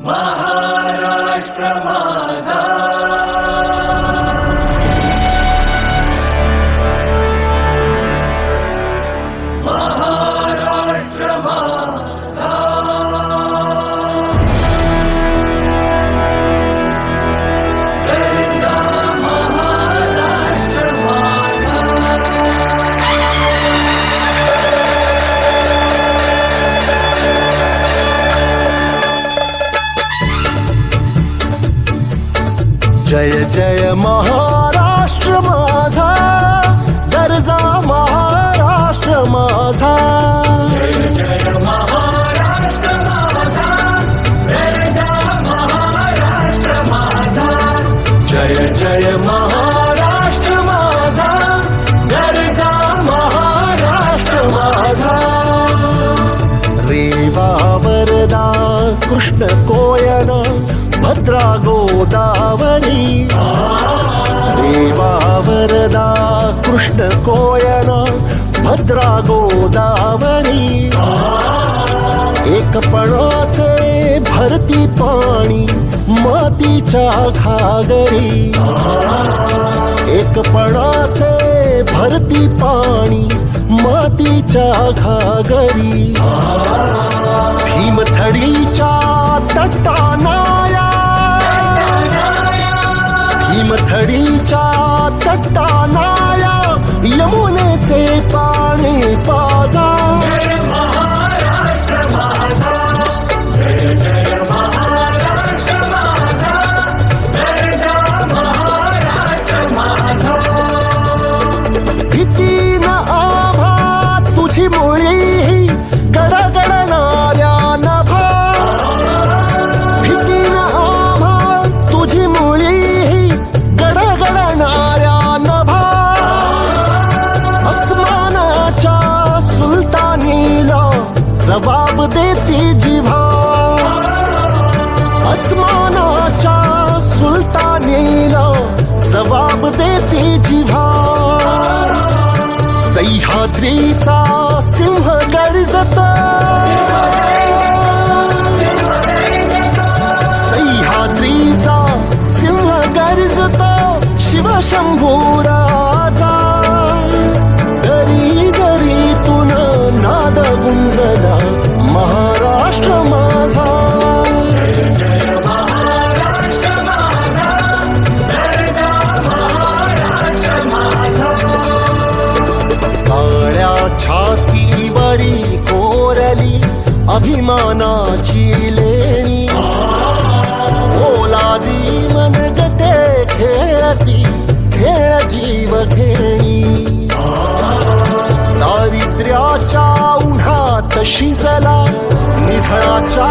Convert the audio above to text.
महाराष्ट्र माझा, महाराष्ट्र माझा, गरजा महाराष्ट्र माझा. जय जय महाराष्ट्र माझा, गरजा महाराष्ट्र माझा. जय जय महाराष्ट्र माझा, गरजा महाराष्ट्र माझा. जय जय महाराष्ट्र माझा, गरजा महाराष्ट्र माझा. रेवा वरदा कृष्ण कोयना भद्रा गोदावरी. रेवा वरदा कृष्ण कोयना भद्रा गोदावरी. एकपणाचे भरती पाणी मातीच्या घागरी. एकपणाचे भरती पाणी मातीच्या घागरी. भीमथडीच्या तटानाया, भीमथडीच्या तटानाया यमुनेचे पाणी पाजा. जय महाराष्ट्र माझा, जय जय महाराष्ट्र माझा, गरजा महाराष्ट्र माझा. भीतीन आभा तुझी मुळी गडगडणाऱ्या नभा. भीतीन आभा तुझी मुळी गडगडणाऱ्या नभा. अस्मानाच्या सुलतानीला जबाब देती जिव्हा. अस्मानाच्या सुलतानीला जबाब देती जिव्हा. सह्याद्रीचा सिंह गर्जत, सह्याद्रीचा सिंह गर्जत शिवशंभू राजा. दरी दरीतून नाद गुंजला महाराष्ट्र माझा. जय जय महाराष्ट्र माझा, गरजा महाराष्ट्र माझा. काळ्या छातीवरी कोरली अभिमानाची लेणी. ओलादी मनगटे खेळती खेळ जीव घेणी. दारिद्र्याच्या उन्हात शिजला निधळाच्या